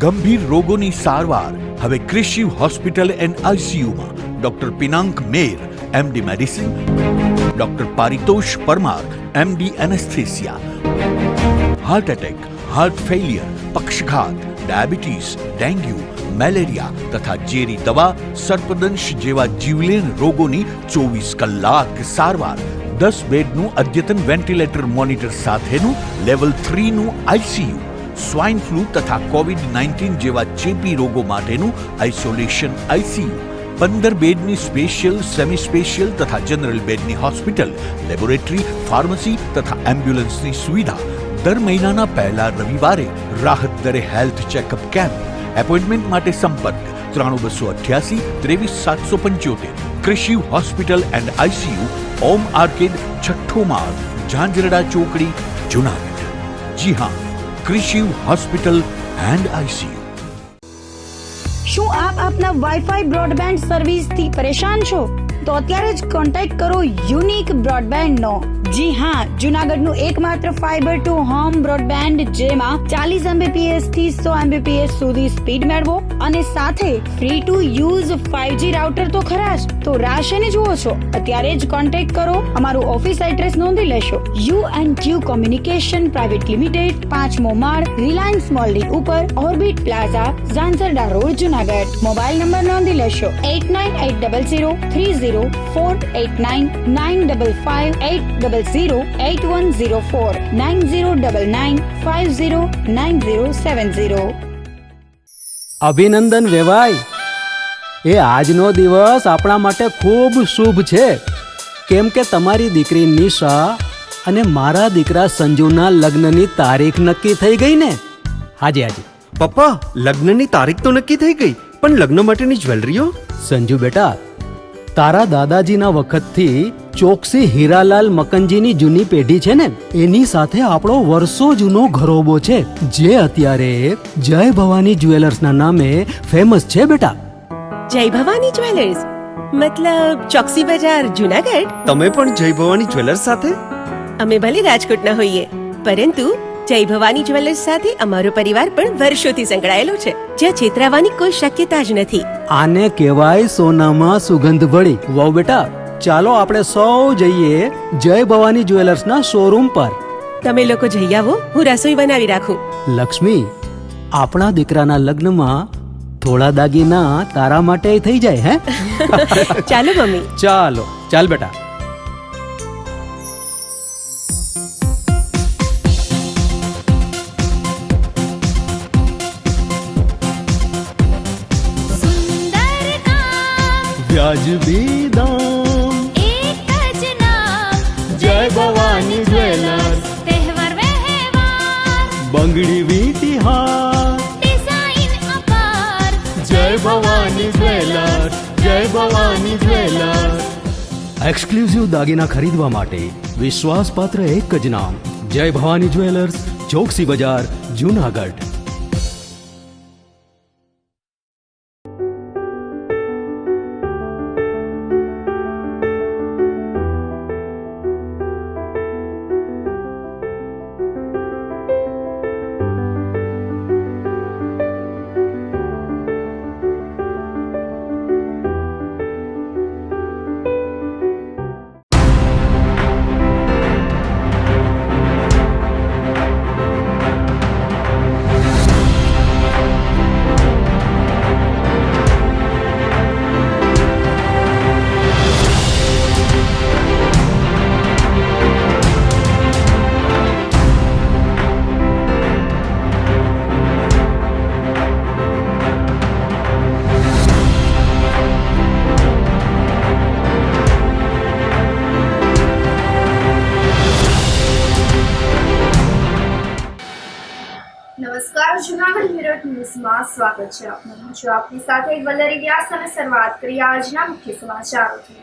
ગંભીર રોગોની સારવાર હવે કૃષિ હોસ્પિટલ એન્ડ આઈસીયુમાં doctor Pinank Mer, MD medicine, doctor Paritosh Parmar, MD anaesthesia, heart attack, heart failure, પક્ષઘાત, ડાયાબિટીસ, ડેન્ગ્યુ, મેલેરિયા તથા ઝેરી દવા, સર્પદંશ જેવા જીવલેણ રોગોની 24 કલાક સારવાર, 10 બેડનું અદ્યતન વેન્ટિલેટર મોનિટર સાથેનું લેવલ 3નું આઈસીયુ, સ્વાઇન ફ્લૂ તથા કોવિડ-19 જેવા ચેપી રોગો માટેનું આઇસોલેશન આઈસીયુ, 15 બેડની સ્પેશિયલ, સેમી સ્પેશિયલ તથા જનરલ બેડની હોસ્પિટલ, લેબોરેટરી, ફાર્મસી તથા એમ્બ્યુલન્સની સુવિધા, દર મહિનાના પહેલા રવિવારે રાહત દરે હેલ્થ ચેકઅપ કેમ્પ. એપોઇન્ટમેન્ટ માટે સંપર્ક 9288 23775. કૃષિ hospital and ICU, Om arcade, છઠ્ઠો માળ, ઝાંઝરડા ચોકડી, જુનાગઢ. જી હા, કૃષિ હોસ્પિટલ એન્ડ આઈસીયુ. શું આપ આપના વાઈફાઈ બ્રોડબેન્ડ સર્વિસથી પરેશાન છો? તો અત્યારે જ કોન્ટેક્ટ કરો યુનિક બ્રોડબેન્ડ નો. જી હા, જુનાગઢનું એકમાત્ર ફાઈબર ટુ હોમ બ્રોડબેન્ડ, જેમાં 40 Mbps થી 100 Mbps સુધી સ્પીડ મેળવો અને સાથે free to use 5G router તો ખરા જ. તો રાહ શેની જુઓ છો? અત્યારે જ કોન્ટેક્ટ કરો. અમારું ઓફિસ એડ્રેસ નોંધી લેશો. U&Q કોમ્યુનિકેશન પ્રાઇવેટ લિમિટેડ, 5મો માળ, રિલાયન્સ મોલની ઉપર, orbit plaza, Zanzarda road, Junagadh. Mobile number નોંધી લેશો 89800304899558008104 9099509070. અભિનંદન વેવાય. એ આજનો દિવસ આપણા માટે ખૂબ શુભ છે, કેમ કે તમારી દીકરી નિશા અને મારા દીકરા સંજુના લગ્નની તારીખ નક્કી થઈ ગઈ ને. હાજી હાજી પપ્પા, લગ્નની તારીખ તો નક્કી થઈ ગઈ, પણ લગ્ન માટેની જ્વેલરીઓ? સંજુ બેટા, તારા દાદાજીના વખતથી ચોકસી હીરાલાલ મકનજીની જૂની પેઢી છે ને, એની સાથે આપણો વર્ષો જૂનો ઘરોબો છે, જે અત્યારે જય ભવાની જ્વેલર્સના નામે ફેમસ છે બેટા. જય ભવાની જ્વેલર્સ મતલબ ચોકસી બજાર, જુનાગઢ? તમે પણ જય ભવાની જ્વેલર્સ સાથે? અમે ભલે રાજકોટના હોઈએ, પરંતુ જય ભવાની જ્વેલર્સ સાથે અમારો પરિવાર પણ વર્ષોથી સંકળાયેલો છે, જ્યાં છેતરાવાની કોઈ શક્યતા જ નથી. આને કહેવાય સોનામાં સુગંધ ભળી. વાવ બેટા, ચાલો આપણે સૌ જઈએ જય ભવાની જ્વેલર્સના શોરૂમ પર. તમે લોકો જઈ આવો, હું રસોઈ બનાવી રાખું. લક્ષ્મી, આપણા દીકરાના લગ્નમાં થોડા દાગીના તારા માટે થઈ જાય. હે ચાલો મમ્મી. ચાલો ચાલ બેટા. વ્યાજબી દામ, એક જ નામ, જય ભવાની જ્વેલર્સ. તહેવાર વ્યવહાર, બંગડી વીંટી હાર, ડિઝાઇન અપાર, જય ભવાની જ્વેલર્સ, જય ભવાની જ્વેલર્સ. એક્સક્લુઝિવ દાગીના ખરીદવા માટે વિશ્વાસપાત્ર એક જ નામ, જય ભવાની જ્વેલર્સ, ચોકસી બજાર, જુનાગઢ. નમસ્કાર, જુનાગઢ મિરર ન્યૂઝમાં સ્વાગત છે આપનું. હું છું આપની સાથે વલ્લરી વ્યાસ અને શરૂઆત કરીએ આજના મુખ્ય સમાચારોથી.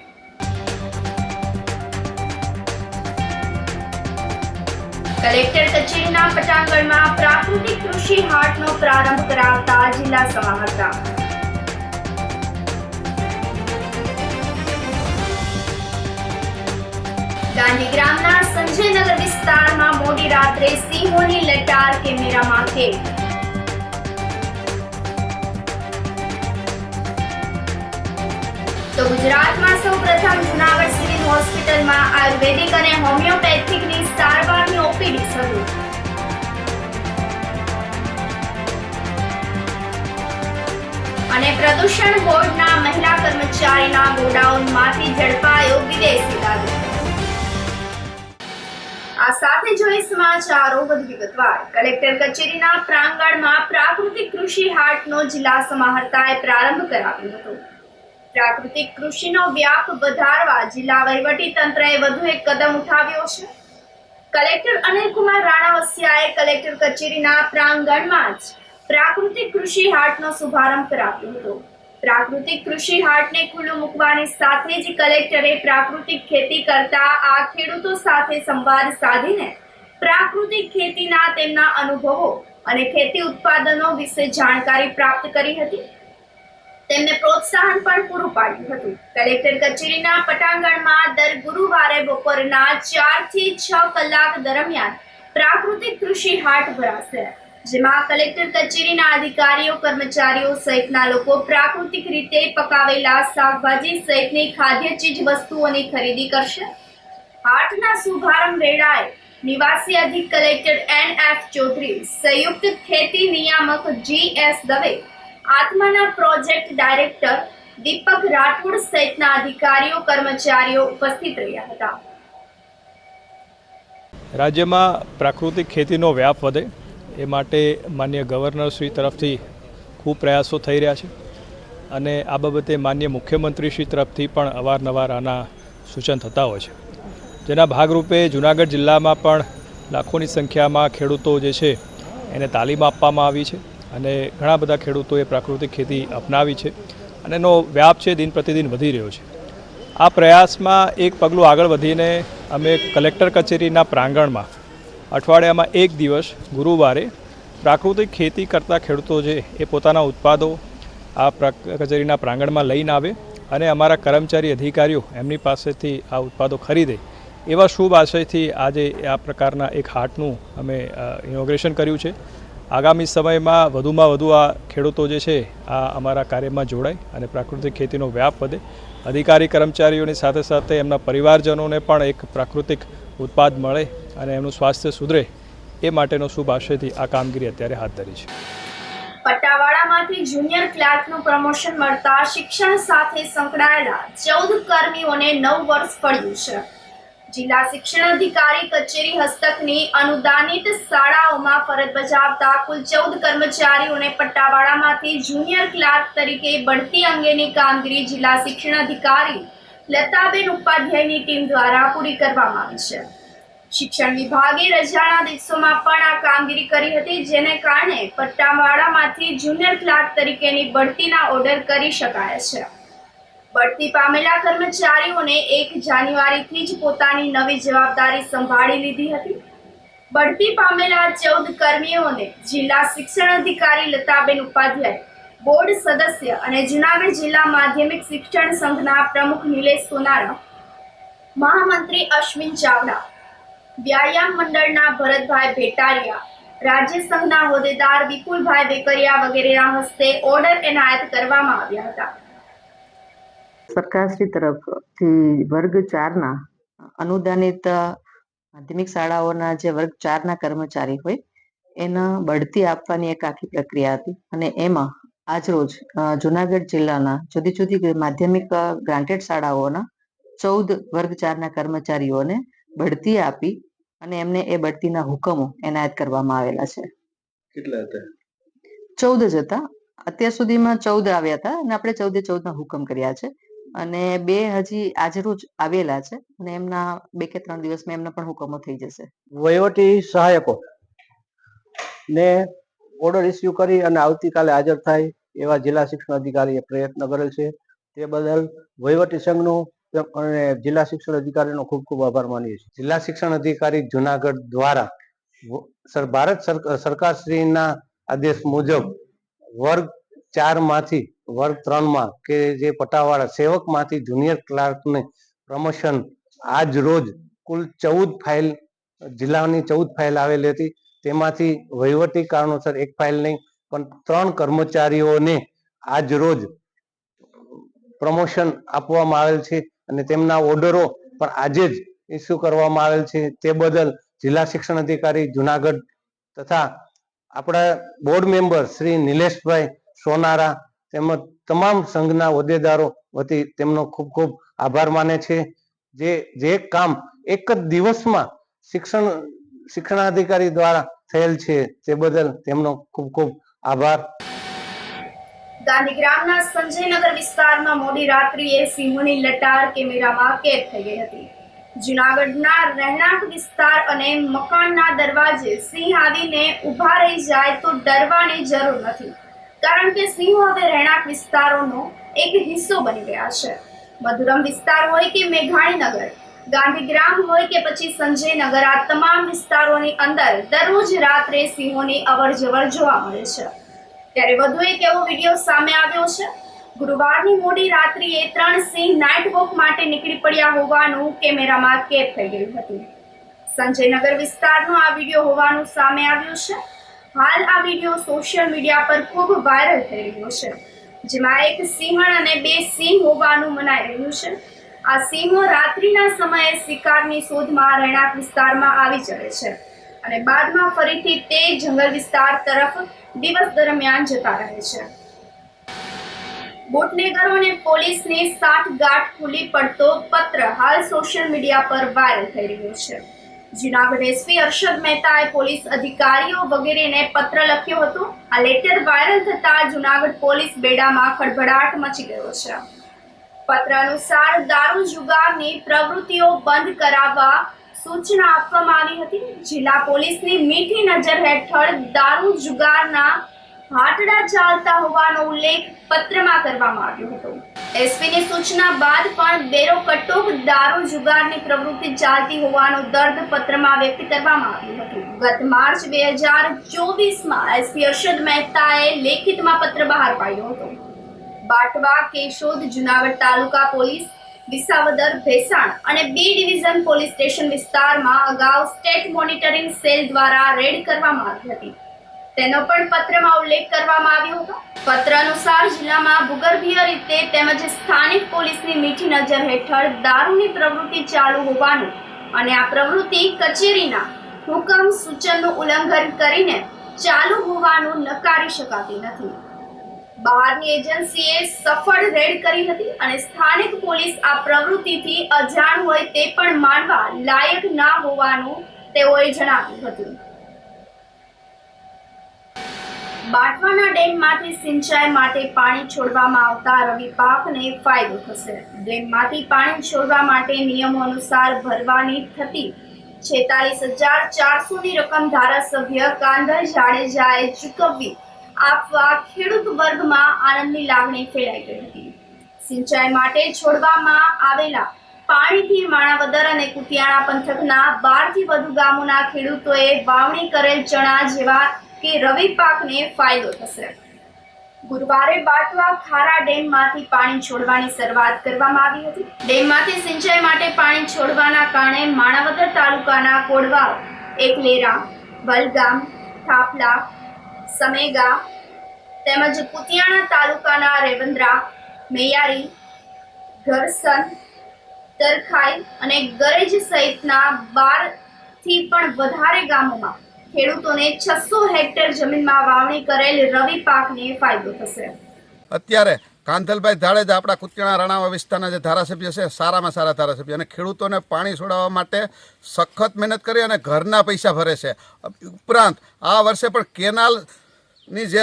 કલેક્ટર કચેરીના પટાંગણમાં પ્રાકૃતિક કૃષિ હાટનો પ્રારંભ કરાવતા જિલ્લા સમાહર્તા. ગાંધીગ્રામના સંજયનગર વિસ્તારમાં મોડી રાત્રે સિંહોની લટાર કેમેરામાં કેદ. ગુજરાતમાં સૌપ્રથમ જૂનાગઢ સિવિલ હોસ્પિટલમાં આયુર્વેદિક અને હોમિયોપેથિકની સારવારની ઓપીડી શરૂ. અને પ્રદૂષણ બોર્ડના મહિલા કર્મચારીના ગોડાઉનમાંથી ઝડપાયો વિદેશી દારૂ. આ સાથે જોઈએ સમાચારો વધુ વિગતવાર. કલેક્ટર કચેરીના પ્રાંગણમાં પ્રાકૃતિક કૃષિ હાટનો જિલ્લા સમાહર્તાએ પ્રારંભ કરાવ્યો હતો. પ્રાકૃતિક કૃષિનો વ્યાપ વધારવા જિલ્લા વહીવટી તંત્રએ વધુ એક કદમ ઉઠાવ્યો છે. કલેક્ટર અનિલકુમાર રાણાવસિયાએ કલેક્ટર કચેરીના પ્રાંગણમાં જ પ્રાકૃતિક કૃષિ હાટનો શુભારંભ કરાવ્યો હતો. પ્રાકૃતિક કૃષિ હાટને ખુલ્લું મૂકવાની સાથે જ કલેક્ટરે પ્રાકૃતિક ખેતી કરતા આ ખેડૂતો સાથે સંવાદ સાધીને પ્રાકૃતિક ખેતીના તેમના અનુભવો અને ખેતી ઉત્પાદનો વિશે જાણકારી પ્રાપ્ત કરી હતી. તેમને પ્રોત્સાહન પણ પૂરું પાડ્યું હતું. કલેક્ટર કચેરીના પટાંગણમાં દર ગુરુવારે બપોરના 4 થી 6 કલાક દરમિયાન પ્રાકૃતિક કૃષિ હાટ ભરાશે, જેમાં કલેક્ટર કચેરીના અધિકારીઓ, કર્મચારીઓ સહિતના લોકો પ્રાકૃતિક રીતે પકાવેલા શાકભાજી સહિતની ખાદ્ય ચીજ વસ્તુઓની ખરીદી કરશે. હાટના શુભારંભ વેળાએ નિવાસી અધિક કલેક્ટર NF ચૌધરી, સંયુક્ત ખેતી નિયામક GS દવે, આત્માના પ્રોજેક્ટ ડાયરેક્ટર દીપક રાઠોડ સહિતના અધિકારીઓ, કર્મચારીઓ ઉપસ્થિત રહ્યા હતા. રાજ્યમાં પ્રાકૃતિક ખેતીનો વ્યાપ વધે એ માટે માન્ય ગવર્નર શ્રી તરફથી ખૂબ પ્રયાસો થઈ રહ્યા છે અને આ બાબતે માન્ય મુખ્યમંત્રી શ્રી તરફથી પણ અવારનવાર આના સૂચન થતા હોય છે. જેના ભાગરૂપે જૂનાગઢ જિલ્લામાં પણ લાખોની સંખ્યામાં ખેડૂતો જે છે એને તાલીમ આપવામાં આવી છે અને ઘણા બધા ખેડૂતોએ પ્રાકૃતિક ખેતી અપનાવી છે અને એનો વ્યાપ છે દિન પ્રતિદિન વધી રહ્યો છે. આ પ્રયાસમાં એક પગલું આગળ વધીને અમે કલેક્ટર કચેરીના પ્રાંગણમાં અઠવાડિયામાં એક દિવસ ગુરુવારે પ્રાકૃતિક ખેતી કરતા ખેડૂતો છે એ પોતાના ઉત્પાદો આ કચેરીના પ્રાંગણમાં લઈને આવે અને અમારા કર્મચારી અધિકારીઓ એમની પાસેથી આ ઉત્પાદો ખરીદે એવા શુભ આશયથી આજે આ પ્રકારના એક હાટનું અમે ઇનોગ્રેશન કર્યું છે. આગામી સમયમાં વધુમાં વધુ આ ખેડૂતો જે છે આ અમારા કાર્યમાં જોડાય અને પ્રાકૃતિક ખેતીનો વ્યાપ વધે. અધિકારી કર્મચારીઓની સાથે સાથે એમના પરિવારજનોને પણ એક પ્રાકૃતિક ઉત્પાદ મળે અને એમનું સ્વાસ્થ્ય સુધરે એ માટેનો શુભ આશયથી આ કામગીરી અત્યારે હાથ ધરી છે. પટ્ટાવાડામાંથી જુનિયર ક્લાર્કનું પ્રમોશન મળતા શિક્ષણ સાથે સંકળાયેલા 14 કર્મીઓને 9 વર્ષ પડ્યું છે. જિલ્લા શિક્ષણ અધિકારી કચેરી હસ્તકની અનુદાનિત શાળાઓમાં ફરજ બજાવતા કુલ 14 કર્મચારીઓને પટ્ટાવાડામાંથી જુનિયર ક્લાર્ક તરીકે બઢતી અંગેની કામગીરી જિલ્લા શિક્ષણ અધિકારી લતાબેન ઉપાધ્યાયની ટીમ દ્વારા પૂરી કરવામાં આવી છે. શિક્ષણ વિભાગે રજાના દિવસોમાં પણ આ કામગીરી કરી હતી, જેને કારણે પટ્ટાવાડામાંથી જુનિયર ક્લાર્ક તરીકેની બઢતીના ઓર્ડર કરી શકાયા છે. બઢતી પામેલા કર્મચારીઓને 1 જાન્યુઆરીથી જ પોતાની નવી જવાબદારી સંભાળી લીધી હતી. બઢતી પામેલા 14 કર્મીઓને જિલ્લા શિક્ષણ અધિકારી લતાબેન ઉપાધ્યાય, બોર્ડ સદસ્ય અને જૂનાગઢ જિલ્લા માધ્યમિક શિક્ષણ સંઘના પ્રમુખ નિલેશ સોનારા, મહામંત્રી અશ્વિન ચાવડા, વ્યાયામ મંડળના ભરતભાઈ ભેટારિયા, રાજ્ય સંઘના હોદ્દેદાર વિપુલભાઈ વેકરિયા વગેરેના હસ્તે ઓર્ડર એનાયત કરવામાં આવ્યા હતા. સરકારશ્રી તરફથી વર્ગ 4ના અનુદાનિત માધ્યમિક શાળાઓના જે વર્ગ 4ના કર્મચારી હોય એના બઢતી આપવાની એક આખી પ્રક્રિયા હતી અને એમાં આજરોજ જુનાગઢ જિલ્લાના જુદી જુદી માધ્યમિક ગ્રાન્ટેડ શાળાઓના 14 વર્ગ 4ના કર્મચારીઓને બઢતી આપી અને એમને એ બઢતીના હુકમો એનાયત કરવામાં આવેલા છે. કેટલા હતા? 14 જ હતા. અત્યાર સુધીમાં 14 આવ્યા હતા અને આપણે 14 હુકમ કર્યા છે અને 2 હજી આજરોજ આવેલા છે અને એમના 2 કે 3 દિવસમાં એમના પણ હુકમો થઈ જશે. વહીવટી સહાયકો ને ઓર્ડર ઇસ્યુ કરી અને આવતીકાલે હાજર થાય એવા જિલ્લા શિક્ષણ અધિકારીએ પ્રયત્ન કરેલ છે. તે બદલ વહીવટી સંઘનો અને જિલ્લા શિક્ષણ અધિકારીનો ખૂબ ખૂબ આભાર માનીએ છીએ. જિલ્લા શિક્ષણ અધિકારી જુનાગઢ દ્વારા ભારત સરકારશ્રીના આદેશ મુજબ વર્ગ 4 માંથી વર્ગ 3માં કે જે પટાવાળા સેવકમાંથી જુનિયર ક્લાર્કને પ્રમોશન આજ રોજ કુલ 14 ફાઇલ જિલ્લાની 14 ફાઇલ આવેલી હતી. તેમાંથી વહીવટી કારણોસર 1 ફાઇલ નહીં પણ 3 કર્મચારીઓને આજ રોજ પ્રમોશન આપવામાં આવેલ છે અને તેમના ઓર્ડરો પણ આજે જ ઇસ્યુ કરવામાં આવેલ છે. તે બદલ જિલ્લા શિક્ષણ અધિકારી જુનાગઢ તથા આપણા બોર્ડ મેમ્બર શ્રી નિલેશભાઈ સોનારા તેમજ તમામ સંઘના હોદ્દેદારો વતી તેમનો ખૂબ ખૂબ આભાર માને છે. જે કામ એક જ દિવસમાં શિક્ષણાધિકારી દ્વારા થયેલ છે તે બદલ તેમનો ખૂબ ખૂબ આભાર. ગાંધીગ્રામના સંજયનગર વિસ્તારમાં મોડી રાત્રિએ સિંહોની લટાર કેમેરામાં કેદ થઈ ગઈ હતી. જૂનાગઢના રહેણાંક વિસ્તાર અને મકાનના દરવાજે સિંહ આવીને ઊભા રહી જાય તો ડરવાની જરૂર નથી, કારણ કે સિંહો હવે રહેણાંક વિસ્તારોનો એક હિસ્સો બની ગયા છે. મધુરમ વિસ્તાર હોય કે મેઘાણીનગર, ગાંધીગ્રામ હોય કે પછી સંજયનગર, આ તમામ વિસ્તારોની અંદર દરરોજ રાત્રે સિંહોની અવરજવર જોવા મળે છે. ત્યારે વધુ એક એવો વિડીયો સામે આવ્યો છે. ગુરુવારની મોડી રાત્રિએ 3 સિંહ નાઇટ વોક માટે નીકળી પડ્યા હોવાનું કેમેરામાં કેદ થઈ ગયું હતું. સંજયનગર વિસ્તારનો આ વિડીયો હોવાનું સામે આવ્યું છે. હાલ આ વિડીયો સોશિયલ મીડિયા પર ખૂબ વાયરલ થઈ રહ્યો છે, જેમાં એક સિંહણ અને 2 સિંહ હોવાનું મનાઈ રહ્યું છે. આ સિંહો રાત્રિના સમયે શિકારની શોધમાં રહેણાંક વિસ્તારમાં આવી ચડે છે અને બાદમાં ફરીથી તે જંગલ વિસ્તાર તરફ દિવસ દરમિયાન જતા રહે છે. બુટલેગરો અને પોલીસની સાઠગાંઠ ખુલ્લી પડતો પત્ર હાલ સોશિયલ મીડિયા પર વાયરલ થઈ રહ્યો છે. જૂનાગઢ એસપી અરશદ મહેતાએ પોલીસ અધિકારીઓ વગેરેને પત્ર લખ્યો હતો. આ લેટર વાયરલ થતા જૂનાગઢ પોલીસ બેડામાં ખળભળાટ મચી ગયો છે. પત્ર અનુસાર દારૂ જુગારની પ્રવૃત્તિઓ બંધ કરાવવા સૂચના આપવામાં આવી હતી. જિલ્લા પોલીસની મીઠી નજર હેઠળ દારૂ જુગારના હાટડા ચાલતા હોવાનો ઉલ્લેખ પત્રમાં કરવામાં આવ્યો હતો. એસપીની સૂચના બાદ પણ બેરોકટોક દારૂ જુગારની પ્રવૃત્તિ ચાલતી હોવાનો દર્દ પત્રમાં વ્યક્ત કરવામાં આવ્યું હતું. ગત માર્ચ 2024માં એસપી અરશદ મહેતાએ લેખિતમાં પત્ર બહાર પાડ્યો હતો. બાટવા, કેશોદ, જુનાગઢ તાલુકા પોલીસ, વિસાવદર, ભેસાણ અને બી ડિવિઝન પોલીસ સ્ટેશન વિસ્તારમાં અગાઉ સ્ટેટ મોનિટરિંગ સેલ દ્વારા રેડ કરવામાં આવી હતી. તેનો પણ પત્રમાં ઉલ્લેખ કરવામાં આવ્યો હતો. પત્ર અનુસાર જિલ્લામાં ભૂગર્ભીય રીતે તેમજ સ્થાનિક પોલીસની મીઠી નજર હેઠળ દારૂની પ્રવૃત્તિ ચાલુ હોવાનું અને આ પ્રવૃત્તિ કચેરીના હુકમ સૂચનનું ઉલ્લંઘન કરીને ચાલુ હોવાનું નકારી શકાતી નથી. બહારની એજન્સીએ સફળ રેડ કરી હતી અને સ્થાનિક પોલીસ આ પ્રવૃત્તિથી અજાણ હોય તે પણ માનવા લાયક ના હોવાનું તેઓએ જણાવ્યું હતું. બાટવાના ડેમમાંથી સિંચાઈ માટે પાણી છોડવામાં આવતા રવિ પાકને ફાયદો થશે. ડેમમાંથી પાણી છોડવા માટે નિયમો અનુસાર ભરવાની થતી 46,400ની રકમ ધારાસભ્ય કાંધલ જાડેજાએ ચૂકવવી આપવા ખેડૂત વર્ગમાં આનંદની લાગણી ફેલાઈ ગઈ હતી. સિંચાઈ માટે છોડવામાં આવેલા પાણીથી માણાવદર અને કુતિયાણા પંથકના 12થી વધુ ગામોના ખેડૂતોએ વાવણી કરેલ ચણા જેવા કે રવિ પાકને ફાયદો થશે. ગુરુવારે બાટવા ખારા ડેમમાંથી પાણી છોડવાની શરૂઆત કરવામાં આવી હતી. ડેમમાંથી સિંચાઈ માટે પાણી છોડવાના કારણે માણાવદર તાલુકાના કોડવાવ, એકલેરા, વલગામ, થાપલા, સમેગા તેમજ કુતિયાણા તાલુકાના રેવંદ્રા, મેયારી, ઘરસન, તરખાઈ અને ગરેજ સહિતના 12થી પણ વધારે ગામોમાં ખેડૂતોને 600 હેક્ટર જમીનમાં વાવણી કરેલ રવિ પાકને ફાયદો થશે. અત્યારે કાંધલભાઈ જાડેજા આપણા કુતિયાણા રાણાવા વિસ્તારના જે ધારાસભ્ય છે, સારામાં સારા ધારાસભ્ય, અને ખેડૂતોને પાણી છોડાવવા માટે સખત મહેનત કરી અને ઘરના પૈસા ભરે છે. ઉપરાંત આ વર્ષે પણ કેનાલની જે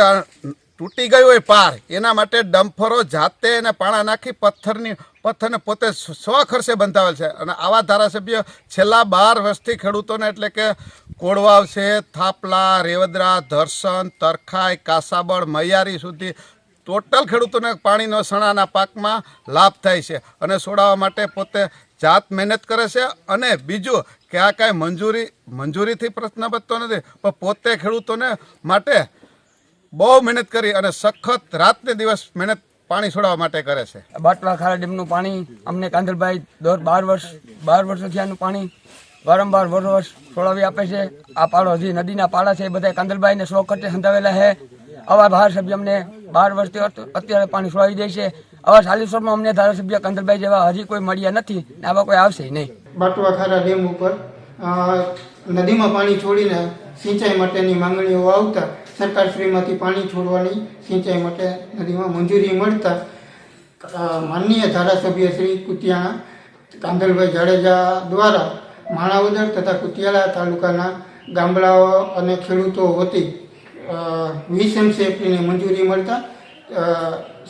તૂટી ગઈ હોય પાર, એના માટે ડમ્ફરો જાતે એને પાણા નાખી પથ્થરને પોતે સ્વખર્ચે બંધાવેલ છે. અને આવા ધારાસભ્ય છેલ્લા 12 વર્ષથી ખેડૂતોને, એટલે કે કોડવાવ છે, થાપલા, રેવદરા, ધરસન, તરખાઈ, કાસાબળ, મૈયારી સુધી ટોટલ ખેડૂતોને પાણીનો સણાના પાકમાં લાભ થાય છે અને છોડાવવા માટે પોતે જાત મહેનત કરે છે. અને બીજું કે આ કાંઈ મંજૂરીથી પ્રશ્ન બનતો નથી, પણ પોતે ખેડૂતોને માટે બહુ મહેનત કરી અને સખત રાતને દિવસ મહેનત પાણી છોડાવવા માટે કરે છે. બાટવા ખારા ડેમનું પાણી અમને કાંધલભાઈ 12 વર્ષથી આનું પાણી વારંવાર વર્ષ છોડાવી આપે છે. આ પાડો જે નદીના પાડા છે એ બધા કાંધલભાઈને 100 કટ્ટે સંધાવેલા છે. આવા ધારાસભ્ય અમને 12 વર્ષથી અત્યારે પાણી છોડાવી દે છે આવા સાલેશ્વરમાં અમને ધારાસભ્ય કાંતલભાઈ જેવા હજી કોઈ મળ્યા નથી ને આવા કોઈ આવશે નહીં. બાટવા ખારા ડેમ ઉપર નદીમાં પાણી છોડીને સિંચાઈ માટેની માંગણીઓ આવતા સરકારશ્રીમાંથી પાણી છોડવાની સિંચાઈ માટે નદીમાં મંજૂરી મળતા માનનીય ધારાસભ્ય શ્રી કુતિયાણા કાંધલભાઈ જાડેજા દ્વારા માણાવદર તથા કુતિયાળા તાલુકાના ગામડાઓ અને ખેડૂતો વતી 20 MCFની મંજૂરી મળતા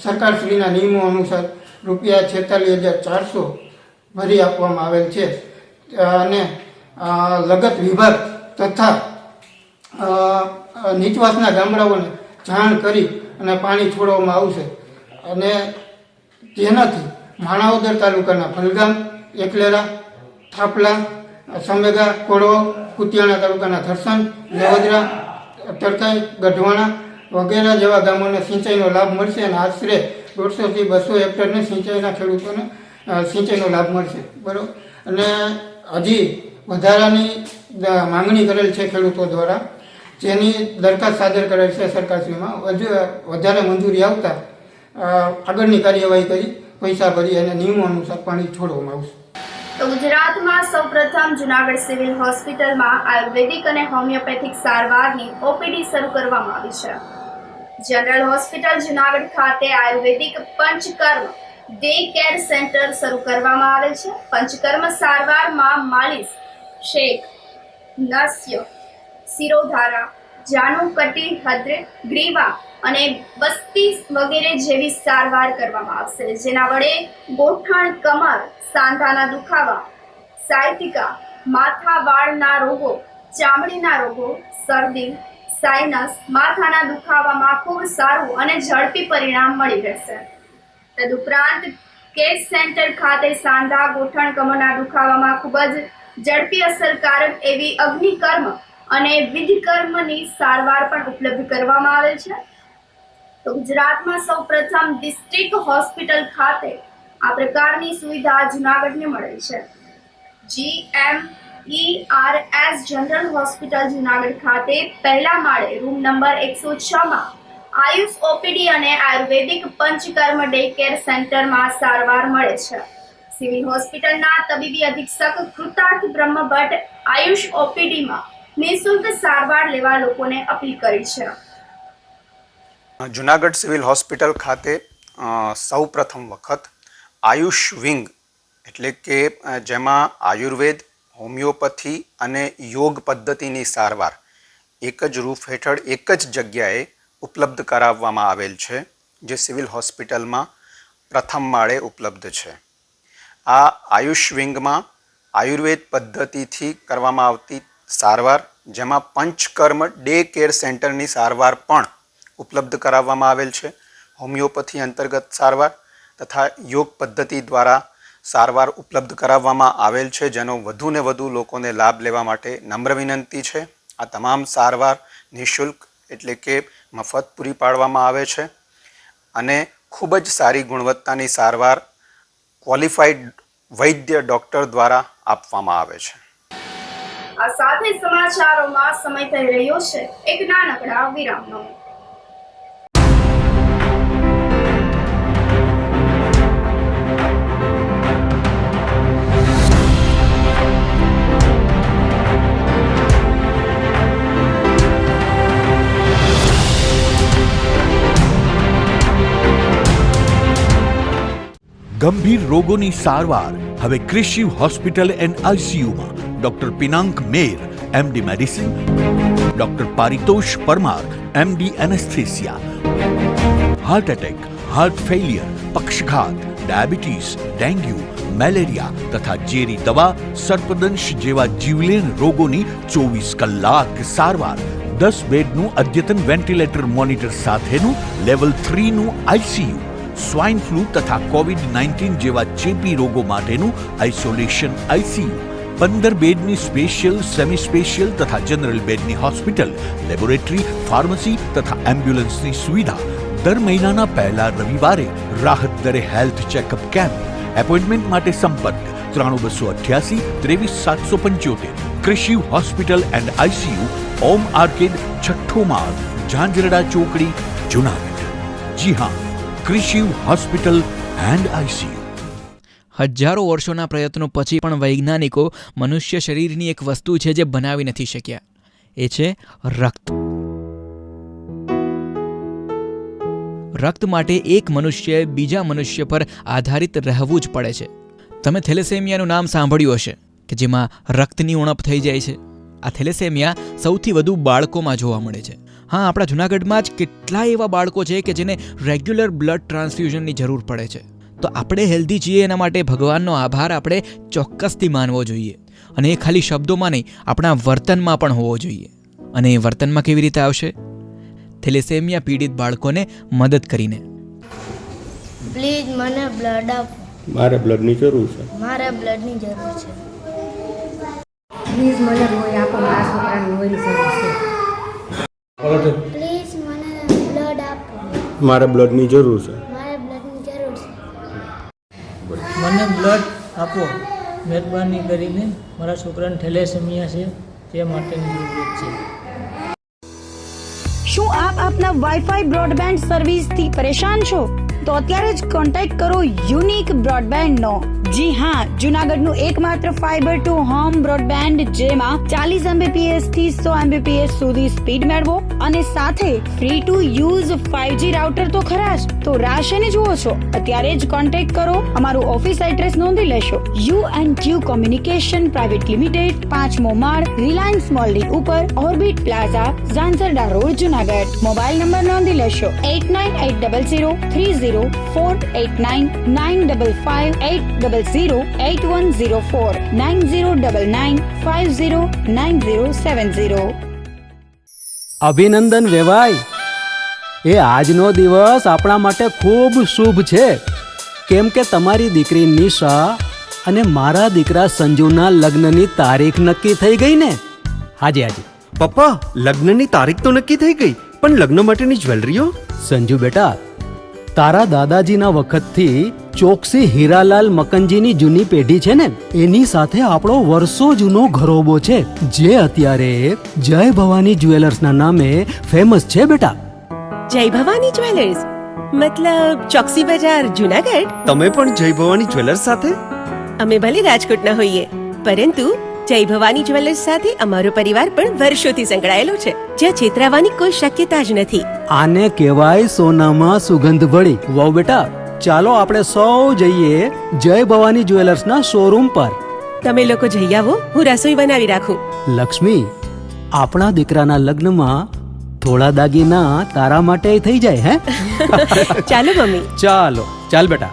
સરકારશ્રીના નિયમો અનુસાર ₹46,400 ભરી આપવામાં આવેલ છે અને લગત વિભાગ તથા નીચવાસના ગામડાઓને જાણ કરી અને પાણી છોડવામાં આવશે અને તેનાથી માણાવદર તાલુકાના ભલગામ, એકલેરા, થાપલા, સમેગા, કોળવો, કુતિયાણા તાલુકાના થરસન, લેવદરા, તરકાઈ, ગઢવાણા વગેરે જેવા ગામોને સિંચાઈનો લાભ મળશે અને આશરે 150 થી 200 હેક્ટરને સિંચાઈના ખેડૂતોને સિંચાઈનો લાભ મળશે. બરાબર. અને હજી વધારાની માંગણી કરેલ છે ખેડૂતો દ્વારા, જેની દરખાસ્ત સાદર કરેલ છે સરકારશ્રીમાં. વધારે મંજૂરી આવતા આગળની કાર્યવાહી કરી પૈસા ભરી અને નિયમો અનુસાર પાણી છોડવામાં આવશે. તો ગુજરાતમાં સૌપ્રથમ જૂનાગઢ સિવિલ હોસ્પિટલમાં આયુર્વેદિક અને હોમિયોપેથિક સારવારની ઓપીડી શરૂ કરવામાં આવી છે. જનરલ હોસ્પિટલ જૂનાગઢ ખાતે આયુર્વેદિક પંચકર્મ ડે કેર સેન્ટર શરૂ કરવામાં આવેલ છે. પંચકર્મ સારવારમાં માલિશ, શેક, નસ્ય, શિરોધારા, જાનુકટી, હદ્ર, ગ્રીવા અને બસ્તી વગેરે જેવી સારવાર કરવામાં આવશે, જેના વડે ગોઠણ, કમર, સાંધાના દુખાવા, સાયટિકા, માથા વાળના રોગો, ચામડીના રોગો, શરદી, સાઇનસ, માથાના દુખાવામાં ખૂબ સારું અને ઝડપી પરિણામ મળી રહેશે. તદુપરાંત કેર સેન્ટર ખાતે સાંધા, ગોઠણ, કમરના દુખાવામાં ખૂબ જ ઝડપી અસરકારક એવી અગ્નિકર્મ અને વિધિકર્મની સારવાર પણ ઉપલબ્ધ કરવામાં આવેલ છે. તો ગુજરાતમાં સૌપ્રથમ ડિસ્ટ્રિક્ટ હોસ્પિટલ ખાતે આ પ્રકારની સુવિધા જૂનાગઢને મળેલ છે. GMERS જનરલ હોસ્પિટલ જૂનાગઢ ખાતે પહેલા માળે રૂમ નંબર 106માં આયુષ ઓપીડી અને આયુર્વેદિક પંચકર્મ ડે કેર સેન્ટરમાં સારવાર મળે છે. સિવિલ હોસ્પિટલના તબીબી અધિક્ષક કૃતાર્થ બ્રહ્મભટ્ટ આયુષ ઓપીડીમાં નિઃશુલ્ક સારવાર લેવા લોકોને અપીલ કરી છે. જુનાગઢ સિવિલ હોસ્પિટલ ખાતે સૌ પ્રથમ વખત આયુષ વિંગ એટલે કે જેમાં આયુર્વેદ, હોમિયોપેથી અને યોગ પદ્ધતિની સારવાર એક જ રૂફ હેઠળ એક જ જગ્યાએ ઉપલબ્ધ કરાવવામાં આવેલ છે, જે સિવિલ હોસ્પિટલમાં પ્રથમ માળે ઉપલબ્ધ છે. આ આયુષ વિંગમાં આયુર્વેદ પદ્ધતિથી કરવામાં આવતી સારવાર, જેમાં પંચકર્મ ડે કેર સેન્ટરની સારવાર પણ ઉપલબ્ધ કરાવવામાં આવેલ છે, હોમિયોપેથી અંતર્ગત સારવાર તથા યોગ પદ્ધતિ દ્વારા સારવાર ઉપલબ્ધ કરાવવામાં આવેલ છે, જેનો વધુને વધુ લોકોને લાભ લેવા માટે નમ્ર વિનંતી છે. આ તમામ સારવાર નિઃશુલ્ક એટલે કે મફત પૂરી પાડવામાં આવે છે અને ખૂબ જ સારી ગુણવત્તાની સારવાર ક્વોલિફાઈડ વૈદ્ય ડૉક્ટર દ્વારા આપવામાં આવે છે. આ સાથે સમાચારોમાં સમય થઈ રહ્યો છે એક નાનકડા વિરામનો. ગંભીર રોગોની સારવાર હવે ક્રિશિવ હોસ્પિટલ એન્ડ આઈસીયુમાં doctor Pinank Mer, MD medicine, doctor Paritosh Parmar, MD anaesthesia, heart attack, heart failure, પક્ષઘાત, ડાયાબિટીસ, ડેન્ગ્યુ, મેલેરિયા તથા ઝેરી દવા, સર્પદંશ જેવા જીવલેણ રોગોની 24 કલાક સારવાર, 10 બેડનું અદ્યતન વેન્ટિલેટર મોનિટર સાથેનું લેવલ 3નું આઈસીયુ, સ્વાઇન ફ્લૂ તથા કોવિડ-19 જેવા ચેપી રોગો માટેનું આઇસોલેશન આઈસીયુ, 15 બેડની સ્પેશિયલ, સેમી સ્પેશિયલ તથા જનરલ બેડની હોસ્પિટલ, લેબોરેટરી, ફાર્મસી તથા એમ્બ્યુલન્સની સુવિધા, દર મહિનાના પહેલા રવિવારે રાહત દરે હેલ્થ ચેકઅપ કેમ્પ. એપોઇન્ટમેન્ટ માટે સંપર્ક 9288 23775. Krishiv hospital and ICU, Om arcade, છઠ્ઠો માળ, ઝાંઝરડા ચોકડી, જુનાગઢ. જી હા, ક્રિશિવ હોસ્પિટલ એન્ડ આઈસીયુ. હજારો વર્ષોના પ્રયત્નો પછી પણ વૈજ્ઞાનિકો મનુષ્ય શરીરની એક વસ્તુ છે જે બનાવી નથી શક્યા. એ છે રક્ત. રક્ત માટે એક મનુષ્ય બીજા મનુષ્ય પર આધારિત રહેવું જ પડે છે. તમે થેલેસેમિયાનું નામ સાંભળ્યું હશે કે જેમાં રક્તની ઉણપ થઈ જાય છે. આ થેલેસેમિયા સૌથી વધુ બાળકોમાં જોવા મળે છે. હા, આપણા જૂનાગઢમાં જ કેટલાય એવા બાળકો છે કે જેને રેગ્યુલર બ્લડ ટ્રાન્સફ્યુઝનની જરૂર પડે છે. તો આપણે હેલ્ધી છીએ એના માટે ભગવાનનો આભાર આપણે ચોક્કસથી માનવો જોઈએ. અને એ ખાલી શબ્દોમાં નહીં, આપણા વર્તનમાં પણ હોવો જોઈએ. અને એ વર્તનમાં કેવી રીતે આવશે? થેલેસેમિયા પીડિત બાળકોને મદદ કરીને. પ્લીઝ મને બ્લડ આપો. મારે બ્લડની જરૂર છે. મારે બ્લડની જરૂર છે. પ્લીઝ મને લોહી આપો. મારા છોકરાને લોહીની જરૂર છે. પ્લીઝ મને બ્લડ આપો. મારે બ્લડની જરૂર છે. મારે બ્લડની જરૂર છે. મને બ્લડ આપો. મહેરબાની કરીને મારા છોકરાને થેલેસેમિયા છે તે માટેની જરૂરત છે. શું આપ આપના વાઈફાઈ બ્રોડબેન્ડ સર્વિસથી પરેશાન છો? તો અત્યારે જ કોન્ટેક્ટ કરો યુનિક બ્રોડબેન્ડ નો. જી હા, જૂનાગઢનું એકમાત્ર ફાઈબર ટુ હોમ બ્રોડબેન્ડ જેમાં 40 Mbps થી 100 Mbps સુધી સ્પીડ મેળવો અને સાથે free to use 5G router તો ખરા જ. તો રાહ શેની જુઓ છો? અત્યારે જ કોન્ટેક્ટ કરો. અમારું ઓફિસ એડ્રેસ નોંધી લેશો. U&Q કોમ્યુનિકેશન પ્રાઇવેટ લિમિટેડ, 5મો માળ, રિલાયન્સ મોલની ઉપર, orbit plaza, Zanzarda road, Junagadh. Mobile number નોંધી લેશો 89803048995580808104 9099509070. અભિનંદન વેવાય. એ આજનો દિવસ આપણા માટે ખૂબ શુભ છે, કેમ કે તમારી દીકરી નિશા અને મારા દીકરા સંજુના લગ્નની તારીખ નક્કી થઈ ગઈ ને. હાજી હાજી પપ્પા, લગ્નની તારીખ તો નક્કી થઈ ગઈ, પણ લગ્ન માટેની જ્વેલરીઓ? સંજુ બેટા, તારા દાદાજીના વખતથી ચોકસી હીરાલાલ મકનજીની જૂની પેઢી છે ને, એની સાથે આપણો વર્ષો જૂનો ઘરોબો છે, જે અત્યારે જય ભવાની જ્વેલર્સના નામે ફેમસ છે બેટા. જય ભવાની જ્વેલર્સ મતલબ ચોકસી બજાર, જૂનાગઢ? તમે પણ જય ભવાની જ્વેલર્સ સાથે? અમે ભલે રાજકોટના હોઈએ, પરંતુ જય ભવાની જ્વેલર્સ સાથે અમારો પરિવાર પણ વર્ષોથી સંકળાયેલો છે, જ્યાં છેતરાવાની કોઈ શક્યતા જ નથી. આને કહેવાય સોનામાં સુગંધ ભળી. વાવ બેટા, ચાલો આપણે સૌ જઈએ જય ભવાની જ્વેલર્સના શોરૂમ પર. તમે લોકો જઈ આવો, હું રસોઈ બનાવી રાખું. લક્ષ્મી, આપણા દીકરાના લગ્નમાં થોડા દાગીના તારા માટે થઈ જાય. હે ચાલો મમ્મી. ચાલો ચાલ બેટા.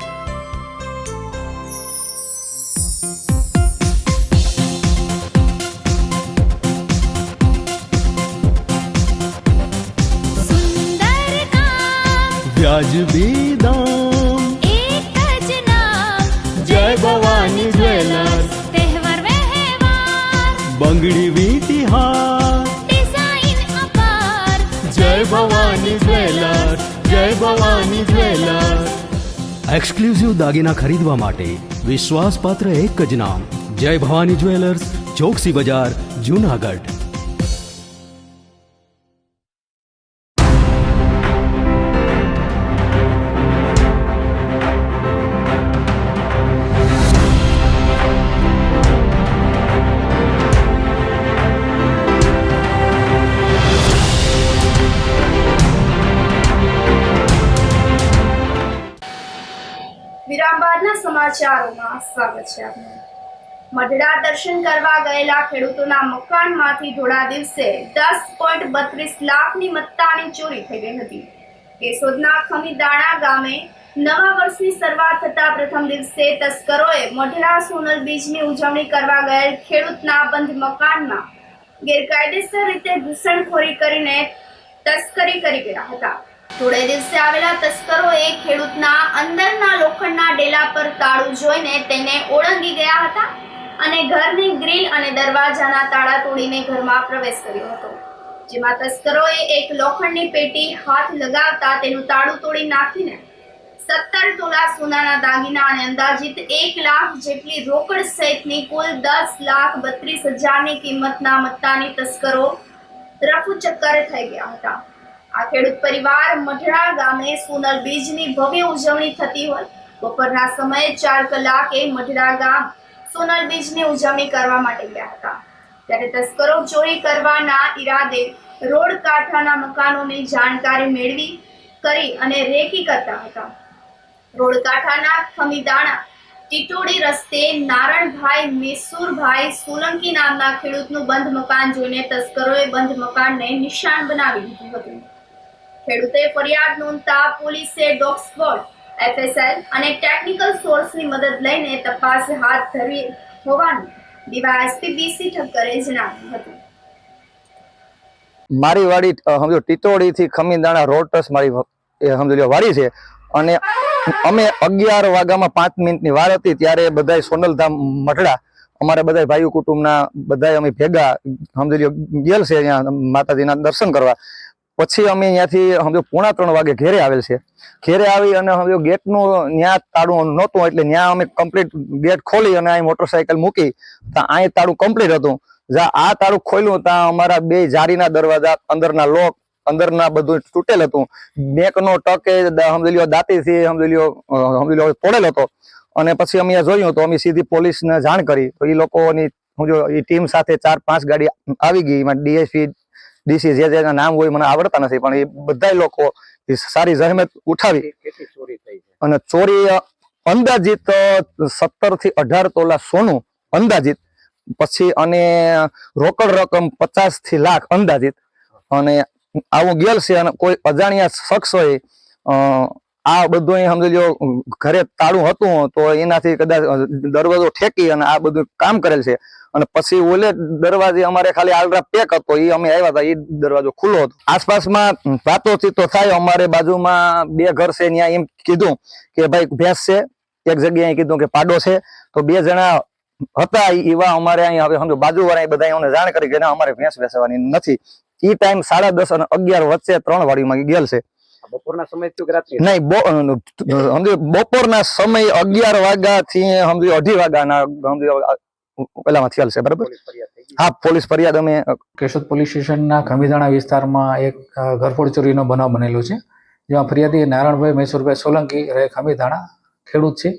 વ્યાજબી દામ, એક જ નામ, જય ભવાની જ્વેલર્સ. તહેવાર વ્યવહાર, બંગડી વીટી હાર, ડિઝાઇન અપાર, જય ભવાની જ્વેલર્સ, જય ભવાની જ્વેલર્સ. એક્સક્લુઝિવ દાગીના ખરીદવા માટે વિશ્વાસપાત્ર એક જ નામ, જય ભવાની જ્વેલર્સ, ચોકસી બજાર, જૂનાગઢ. વિરામ બાદના સમાચારોમાં સ્વાગત છે આપનું. મઢડા દર્શન કરવા ગયેલા ખેડૂતોના મકાનમાંથી ધોળા દિવસે 10.32 લાખની મત્તાની ચોરી થઈ ગઈ હતી. કેશોદના ખમીદાણા ગામે નવા વર્ષની શરૂઆત થતા પ્રથમ દિવસે તસ્કરોએ મઢડા સોનલ બીજની ઉજવણી કરવા ગયેલ ખેડૂતના બંધ મકાનમાં ગેરકાયદેસર રીતે ઘૂસણખોરી કરીને તસ્કરી કરી ગયા હતા. થોડે દિવસે આવેલા તસ્કરોએ ખેડૂતના અંદરના લોખંડના ડેલા પર તાળું જોઈને તેને ઓળંગી ગયા હતા અને ઘરની ગ્રીલ અને દરવાજાના તાળા તોડીને ઘરમાં પ્રવેશ કર્યો હતો, જેમાં તસ્કરોએ એક લોખંડની પેટી હાથ લગાવતા તેનું તાળું તોડી નાખીને 17 તોલા સોનાના દાગીના અને અંદાજિત 1 લાખ જેટલી રોકડ સહિતની કુલ 10,32,000ની કિંમતના મત્તાની તસ્કરો રફુચક્કર થઈ ગયા હતા. આ ખેડૂત પરિવાર મઢડા ગામે સોનલ બીજની ભવ્ય ઉજવણી થતી હોય બપોરના સમયે 4 કલાકે મઢડા ગામ સોનલ બીજની ઉજવણી કરવા માટે ગયા હતા, ત્યારે તસ્કરો ચોરી કરવાના ઈરાદે રોડ કાંઠાના મકાનોની જાણકારી મેળવી કરી અને રેકી કરતા હતા. રોડ કાંઠાના ખમીદાણા ટીટોડી રસ્તે નારણભાઈ મેસુરભાઈ સોલંકી નામના ખેડૂતનું બંધ મકાન જોઈને તસ્કરોએ બંધ મકાનને નિશાન બનાવી દીધું હતું. ખેડૂતે ફરિયાદ નોંધતા પોલીસે ડોગ સ્ક્વોડ, FSL અને ટેકનિકલ સોર્સની મદદ લઈને તપાસ હાથ ધરી હોવાનું DYSP BC ઠક્કરે જણાવ્યું હતું. મારી વાડી સમજો ટીટોડી થી ખમીદાણા રોડ ટચ મારી સમજો વાડી છે અને અમે 11 વાગ્યામાં 5 મિનિટની વાર હતી ત્યારે બધા સોનલધામ મઢડા અમારા બધા ભાઈઓ કુટુંબના બધા અમે ભેગા સમજો ગયેલ છે અહીંયા માતાજીના દર્શન કરવા. પછી અમે ત્યાંથી સમજો 2:45 વાગે ઘેરે આવેલ છે. ઘેરે આવી અને સમજો ગેટનું ત્યાં તાળું નહોતું એટલે ત્યાં અમે કમ્પ્લીટ ગેટ ખોલી અને અહીં મોટરસાયકલ મૂકી તો અહીં તાળું કમ્પ્લીટ હતું. જ્યાં આ તાળું ખોલ્યું ત્યાં અમારા 2 જારીના દરવાજા, અંદરના લોક, અંદરના બધું તૂટેલ હતું. બેંકનો ટકે સમજી લ્યો દાંતીથી સમજી લ્યો તોડેલ હતો. અને પછી અમે જોયું તો અમે સીધી પોલીસને જાણ કરી તો એ લોકોની સમજો એ ટીમ સાથે 4-5 ગાડી આવી ગઈ. એમાં DSP DC જેના નામ હોય મને આવડતા નથી પણ એ બધા લોકો સારી જહેમત ઉઠાવી અને ચોરી અંદાજિત 17 થી 18 તોલા સોનું અંદાજિત, પછી અને રોકડ રકમ 50 થી લાખ અંદાજિત અને આવું ગયેલ છે. અને કોઈ અજાણ્યા શખ્સોએ આ બધું સમજી લો ઘરે તાળું હતું તો એનાથી કદાચ દરવાજો ઠેકી અને આ બધું કામ કરેલ છે. અને પછી ઓલે દરવાજે અમારે ખાલી આલરા પેક હતો, એ અમે આવ્યા હતા, એ દરવાજો ખુલ્લો હતો. આસપાસમાં વાતોચીતો થાય. અમારે બાજુમાં 2 ઘર છે, ત્યાં એમ કીધું કે ભાઈ ભેંસ છે, એક જગ્યાએ કીધું કે પાડો છે. તો 2 જણા હતા એવા અમારે અહીં હવે સમજો બાજુવાળા બધા અમને જાણ કરી કે ના અમારે ભેંસ વેચવાની નથી. એ ટાઈમ 10:30 અને 11 વચ્ચે 3 વાડીમાં ગયેલ છે. બપોરના સમય તો રાત્રે નહીં, સમજો બપોરના સમય 11 વાગ્યાથી સમજો 2:30 વાગ્યાના સમજો પેલામાં થયેલ છે. બરાબર? હા, પોલીસ ફરિયાદ અમે કેશોદ પોલીસ સ્ટેશનના ખમીદાણા વિસ્તારમાં એક ઘરફોડ ચોરીનો બનાવ બનેલો છે, જેમાં ફરિયાદી નારાયણભાઈ મેસુરભાઈ સોલંકી રહે ખમીદાણા ખેડૂત છે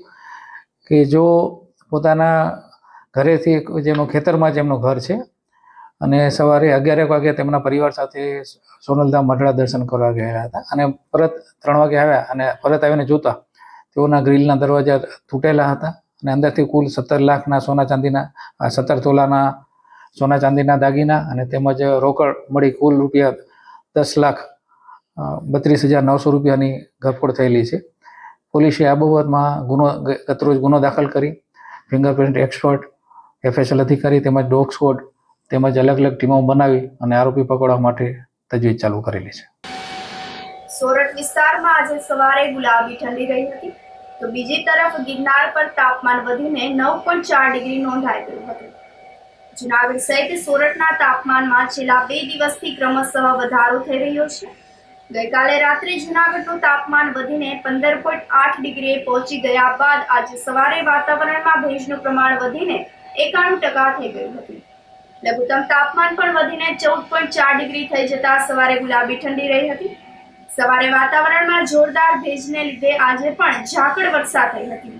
કે જો પોતાના ઘરેથી જેમનું ખેતરમાં જેમનું ઘર છે અને સવારે 11 વાગે તેમના પરિવાર સાથે સોનલધામ મઢડા દર્શન કરવા ગયેલા હતા અને પરત 3 વાગે આવ્યા અને પરત આવીને જોતા તેઓના ગ્રીલના દરવાજા તૂટેલા હતા અને અંદરથી કુલ 17 લાખના સોના ચાંદીના 17 તોલાના સોના ચાંદીના દાગીના અને તેમજ રોકડ મળી કુલ રૂપિયા 10,32,900 રૂપિયાની ઘરફોડ થયેલી છે. પોલીસે આ બાબતમાં ગતરોજ ગુનો દાખલ કરી ફિંગરપ્રિન્ટ એક્સપર્ટ, FSL અધિકારી તેમજ ડોગ સ્ક્વોડ તેમજ અલગ અલગ ટીમો બનાવી અને આરોપી પકડવા માટે તજવીજ ચાલુ કરેલી છે. સોરઠ વિસ્તારમાં આજે સવારે ગુલાબી ઠંડી રહી હતી તો બીજી તરફ ગિરનાર પર તાપમાન વધીને 9.4 ડિગ્રી નોંધાઈ ગયું હતું. જૂનાગઢ સહિત સોરઠના તાપમાનમાં છેલ્લા 2 દિવસથી ક્રમશઃ વધારો થઈ રહ્યો છે. ગઈકાલે રાત્રે જૂનાગઢનું તાપમાન વધીને 15.8 ડિગ્રીએ પહોંચી ગયા બાદ આજે સવારે વાતાવરણમાં ભેજનું પ્રમાણ વધીને 91% થઈ ગયું હતું. લઘુત્તમ તાપમાન પણ વધીને 14.4 ડિગ્રી થઈ જતા સવારે ગુલાબી ઠંડી રહી હતી. સવારે વાતાવરણમાં જોરદાર ભેજને લીધે આજે પણ ઝાકળ વર્ષા થઈ હતી,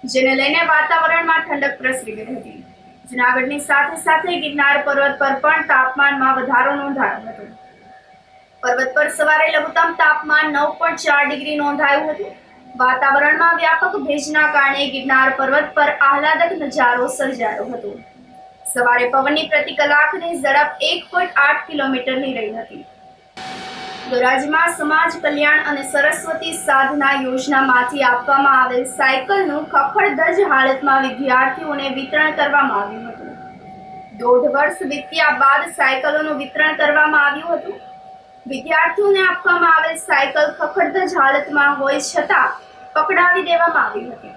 જેને લઈને વાતાવરણમાં ઠંડક પ્રસરી ગઈ હતી. જૂનાગઢની સાથે સાથે ગિરનાર પર્વત પર પણ તાપમાનમાં વધારો નોંધાયો હતો. પર્વત પર સવારે લઘુત્તમ તાપમાન 9.4 ડિગ્રી નોંધાયું હતું. વાતાવરણમાં વ્યાપક ભેજના કારણે ગિરનાર પર્વત પર આહલાદક નજારો સર્જાયો હતો. સવારે પવનની પ્રતિ કલાકની ઝડપ 1.8 કિલોમીટરની રહી હતી. ધોરાજીમાં સમાજ કલ્યાણ અને સરસ્વતી સાધના યોજનામાંથી આપવામાં આવેલ સાયકલનું ખખડધજ હાલતમાં વિદ્યાર્થીઓને વિતરણ કરવામાં આવ્યું હતું. 1.5 વર્ષ વીત્યા બાદ સાયકલોનું વિતરણ કરવામાં આવ્યું હતું. વિદ્યાર્થીઓને આપવામાં આવેલ સાયકલ ખખડધજ હાલતમાં હોય છતાં પકડાવી દેવામાં આવી હતી.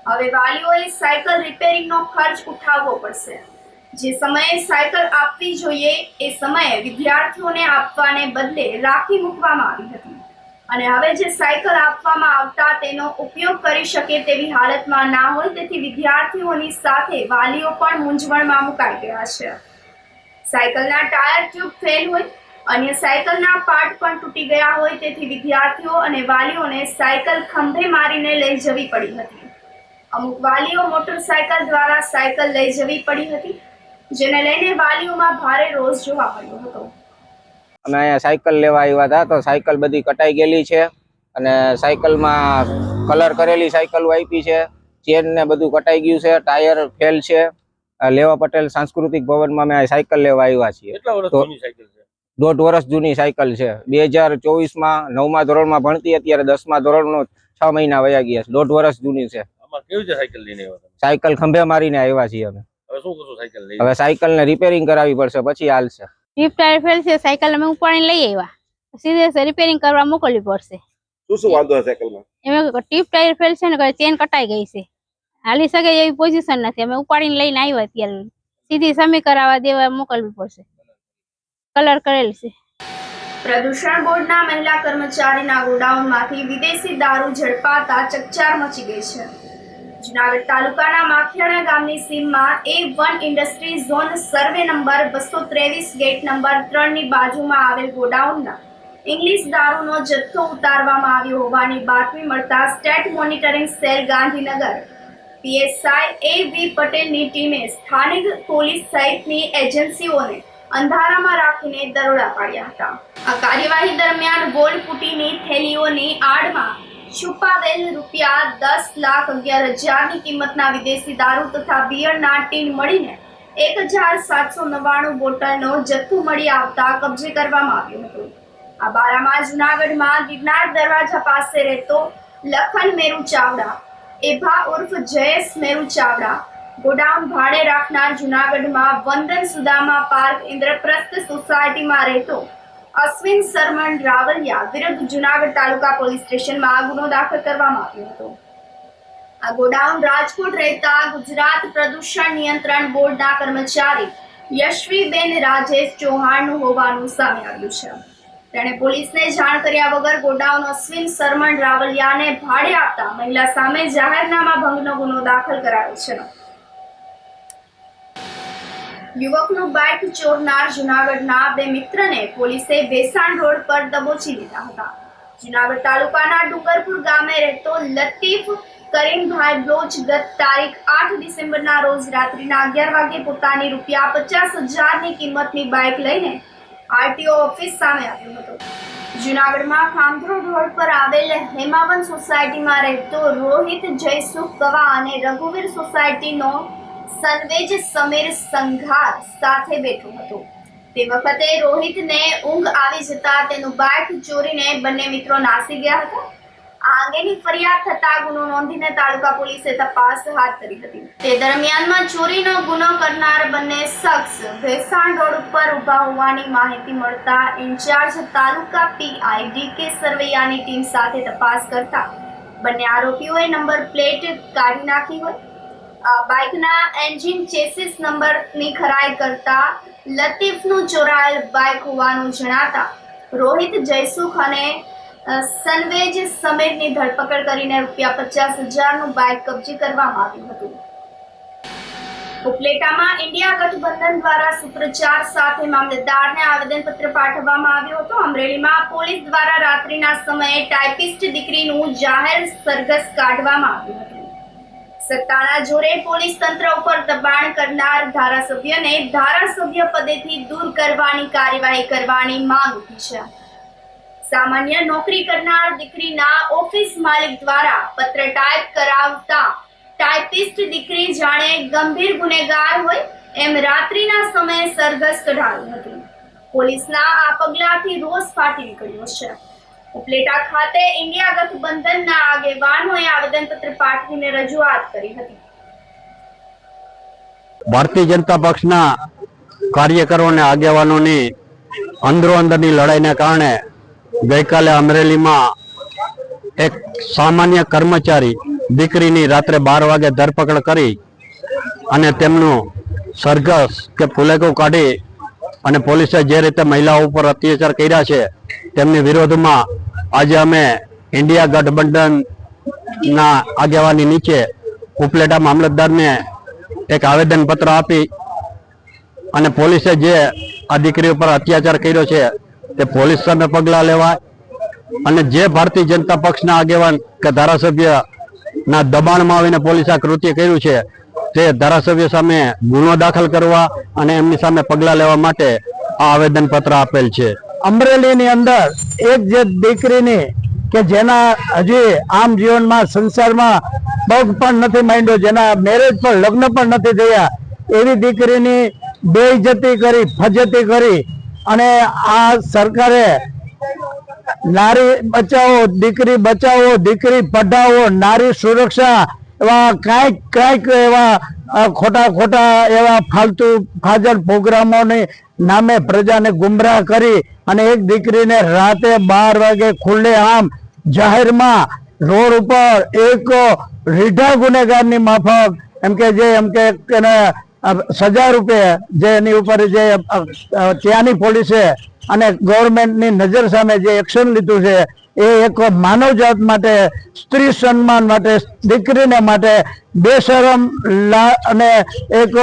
હવે વાલીઓએ સાયકલ રિપેરિંગનો ખર્ચ ઉઠાવવો પડશે. જે સમયે સાયકલ આપવી જોઈએ એ સમયે વિદ્યાર્થીઓને આપવાને બદલે રાખી મૂકવામાં આવી હતી અને હવે જે સાયકલ આપવામાં આવતા તેનો ઉપયોગ કરી શકે તેવી હાલતમાં ના હોય તેથી વિદ્યાર્થીઓની સાથે વાલીઓ પણ મૂંઝવણમાં મુકાઈ ગયા છે. સાયકલના ટાયર ટ્યુબ ફેલ હોય અન્ય સાયકલના પાર્ટ પણ તૂટી ગયા હોય તેથી વિદ્યાર્થીઓ અને વાલીઓને સાયકલ ખંભે મારીને લઈ જવી પડી હતી. અમુક વાલીઓ મોટરસાયકલ દ્વારા સાયકલ લઈ જવી પડી હતી, જેને લઈને વાલીઓમાં ભારે રોષ જોવા મળ્યો હતો. અમે અહીંયા સાયકલ લેવા આવ્યા હતા તો સાયકલ બધી કટાઈ ગયેલી છે અને સાયકલમાં કલર કરેલી સાયકલો આપી છે, ચેન ને બધું કટાઈ ગયું છે, ટાયર ફેલ છે. લેવા પટેલ સાંસ્કૃતિક ભવનમાં અમે સાયકલ લેવા આવ્યા છીએ. કેટલા વર્ષ જૂની સાયકલ છે? 1.5 વર્ષ જૂની સાયકલ છે. 2024માં 9મા ધોરણમાં ભણતી, અત્યારે 10મા ધોરણનો 6 મહિના વયા ગયા છે. 1.5 વર્ષ જૂની છે. આમાં કેવી છે સાયકલ લઈને આવ્યા? સાયકલ ખંભે મારીને આવ્યા છીએ અમે. હવે શું કરશું સાયકલ લઈને? હવે સાયકલને રિપેરિંગ કરાવવી પડશે, પછી હાલશે. ટીપ ટાયર ફેલ છે, સાયકલ અમે ઉપાડીને લઈ આવ્યા, સીધે રિપેરિંગ કરવા મોકલવી પડશે. શું વાંધો છે સાયકલમાં? એમાં ટીપ ટાયર ફેલ છે ને ચેન કટાઈ ગઈ છે, હાલી શકે એવી પોઝિશન નથી. અમે ઉપાડીને લઈને આવ્યા, ત્યારે સીધી સમી કરાવવા દેવા મોકલવી પડશે. કલર કરેલ છે. પ્રદૂષણ બોર્ડના મહિલા કર્મચારીના ગોડાઉનમાંથી વિદેશી દારૂ ઝડપાતા ચકચાર મચી ગઈ છે. જુનાગઢ તાલુકાના માખિયાણા ગામની સીમમાં A1 industry zone survey number 223 gate number 3 ની બાજુમાં આવેલ ગોડાઉનના ઇંગ્લિશ દારૂનો જથ્થો ઉતારવામાં આવ્યો હોવાની બાતમી મળતા state monitoring cell Gandhinagar PSI A.V. પટેલની ટીમે સ્થાનિક પોલીસ સહિતની એજન્સીઓને અંધારામાં રાખીને દરોડા પાડ્યા હતા. આ કાર્યવાહી દરમિયાન ગોળપુટીની થેલીઓની આડમાં છુપાવેલ ₹10,11,000ની કિંમતના વિદેશી દારૂ તથા બિયરના ટીન મળીને 1,799 બોટલનો જથ્થો મળી આવતા કબજે કરવામાં આવ્યો હતો. આ બારામાં જુનાગઢમાં ગિરનાર દરવાજા પાસે રહેતો લખન મેરુ ચાવડા, એભા ઉર્ફ જયેશ મેરુ ચાવડા, ગોડાઉન ભાડે રાખનાર જુનાગઢમાં વંદન સુદામા પાર્ક ઇન્દ્રપ્રસ્થ સોસાયટીમાં રહેતો અશ્વિન સરમણ રાવલિયા વિરુદ્ધ જુનાગઢ તાલુકા પોલીસ સ્ટેશનમાં ગુનો દાખલ કરવામાં આવ્યો હતો. આ ગોડાઉન રાજકોટ રહેતા ગુજરાત પ્રદૂષણ નિયંત્રણ બોર્ડના કર્મચારી યશવીબેન રાજેશ ચૌહાણનું હોવાનું સામે આવ્યું છે. તેણે પોલીસને જાણ કર્યા વગર ગોડાઉન અશ્વિન સરમણ રાવલિયાને ભાડે આપતા મહિલા સામે જાહેરનામા ભંગનો ગુનો દાખલ કરાયો છે. યુવકનું બાઇક ચોરનાર જુનાગઢના 2 મિત્રને પોલીસે ભેસાણ રોડ પર દબોચી લીધા હતા. જુનાગઢ તાલુકાના ડુંગરપુર ગામે રહેતો લતીફ કરીમભાઈ બ્લોચ ગત તારીખ 8 ડિસેમ્બરના રોજ રાત્રિના 11 વાગે પોતાની ₹50,000ની કિંમતની બાઇક લઈને RTO ઓફિસ સામે આવ્યો હતો. જુનાગઢમાં ખામધ્રોડ રોડ પર આવેલ હેમાવન સોસાયટીમાં રહેતો રોહિત જયસુખ ગવા અને રઘુવીર સોસાયટીનો સનવેજ સમીર સંઘાર સાથે બેઠો હતો. તે વખતે રોહિતને ઊંઘ આવી જતા તેનું બાઇક ચોરીને બંને મિત્રો નાસી ગયા હતા. આ અંગેની ફરિયાદ થતા ગુનો નોંધીને તાલુકા પોલીસે તપાસ હાથ ધરી હતી. તે દરમિયાનમાં ચોરીનો ગુનો કરનાર બંને શખ્સ ભેસાણ રોડ ઉપર ઊભા હોવાની માહિતી મળતા ઇન્ચાર્જ તાલુકા PI DK સરવૈયાની ટીમ સાથે તપાસ કરતા બંને આરોપીઓએ નંબર પ્લેટ કાઢી નાખી હોય. બાઇકના એન્જિન ચેસિસ નંબરની ખરાઈ કરતા લતીફનું ચોરાયેલ બાઇક હોવાનું જણાતા રોહિત જયસુખ અને સનવેજ સમીરની ધરપકડ કરીને ₹50,000નું બાઇક કબજે કરવામાં આવ્યું હતું. ઉપલેટામાં ઇન્ડિયા ગઠબંધન દ્વારા સૂત્રોચ્ચાર સાથે મામલતદારને આવેદનપત્ર પાઠવવામાં આવ્યું હતું. અમરેલીમાં પોલીસ દ્વારા રાત્રિના સમયે ટાઇપિસ્ટ દીકરીનું જાહેર સરઘસ કાઢવામાં આવ્યું હતું. સત્તાના જોરે પોલીસ તંત્ર ઉપર દબાણ કરનાર ધારાસભ્યને ધારાસભ્ય પદેથી દૂર કરવાની કાર્યવાહી કરવાની માંગ ઉઠી છે. સામાન્ય નોકરી કરનાર દીકરીના ઓફિસ માલિક દ્વારા પત્ર ટાઈપ કરાવતા ટાઇપિસ્ટ દીકરી જાણે ગંભીર ગુનેગાર હોય એમ રાત્રિના સમયે સરઘસ કઢાવ્યું હતું. પોલીસના આ પગલાથી રોષ ફાટી નીકળ્યો છે. ઉપલેટા ખાતે ઇન્ડિયા ગઠબંધનના આગેવાનોએ આવેદનપત્ર પાઠવીને રજૂઆત કરી હતી. ભારતીય જનતા પક્ષના કાર્યકરો અને આગેવાનોની અંદરોઅંદરની લડાઈને કારણે ગઈકાલે અમરેલીમાં એક સામાન્ય કર્મચારી દીકરીની રાત્રે 12 વાગે ધરપકડ કરી અને તેમનું સરઘસ કે ફુલેકો કાઢી અને પોલીસે જે રીતે મહિલાઓ ઉપર અત્યાચાર કર્યા છે તેમની વિરોધમાં આજે અમે ઇન્ડિયા ગઠબંધનના આગેવાની નીચે ઉપલેટા મામલતદારને એક આવેદનપત્ર આપી અને પોલીસે જે આ દીકરી ઉપર અત્યાચાર કર્યો છે તે પોલીસ સામે પગલાં લેવાય અને જે ભારતીય જનતા પક્ષના આગેવાન કે ધારાસભ્યના દબાણમાં આવીને પોલીસે આ કૃત્ય કર્યું છે તે ધારાસભ્ય સામે ગુનો દાખલ કરવા અને એમની સામે પગલાં લેવા માટે આ આવેદનપત્ર આપેલ છે. અમરેલીની અંદર એક જે દીકરીની કે જેના હજી આમ જીવનમાં સંસારમાં પગ પણ નથી માંડ્યો, જેના મેરેજ પણ લગ્ન પણ નથી થયા, એવી દીકરીની બેઇજ્જતી કરી, ફજતી કરી અને આ સરકારે નારી બચાવો, દીકરી બચાવો, દીકરી પઢાવો, નારી સુરક્ષા એવા કાંઈક એવા ખોટા એવા ફાલતુ ફાજલ પ્રોગ્રામોની નામે પ્રજાને ગુમરાહ કરી અને એક દીકરીને રાતે 12 વાગે ખુલ્લે આમ જાહેરમાં રોડ ઉપર એક રીઢા ગુનેગારની માફક એમ કે એને સજા રૂપે જે એની ઉપર જે ત્યાંની પોલીસે અને ગવર્મેન્ટની નજર સામે જે એક્શન લીધું છે એ એક માનવજાત માટે, સ્ત્રી સન્માન માટે, દીકરીને માટે બેશરમ અને એક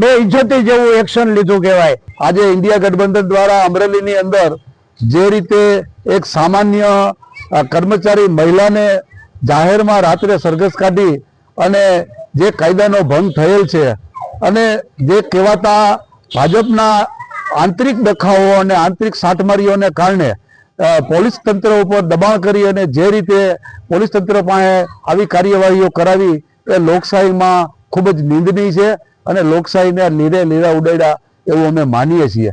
બેઇજ્જતી જેવું એક્શન લીધું કહેવાય. આજે ઇન્ડિયા ગઠબંધન દ્વારા અમરેલીની અંદર જે રીતે એક સામાન્ય કર્મચારી મહિલાને જાહેરમાં રાત્રે સરઘસ કાઢી અને જે કાયદાનો ભંગ થયેલ છે અને જે કહેવાતા ભાજપના આંતરિક ડખાઓ અને આંતરિક સાટમારીઓને કારણે પોલીસ તંત્ર ઉપર દબાણ કરી અને જે રીતે પોલીસ તંત્ર પાસે આવી કાર્યવાહીઓ કરાવી એ લોકશાહીમાં ખૂબ જ નિંદનીય છે અને લોકશાહીને લીરા ઉડાડ્યા એવું અમે માનીએ છીએ.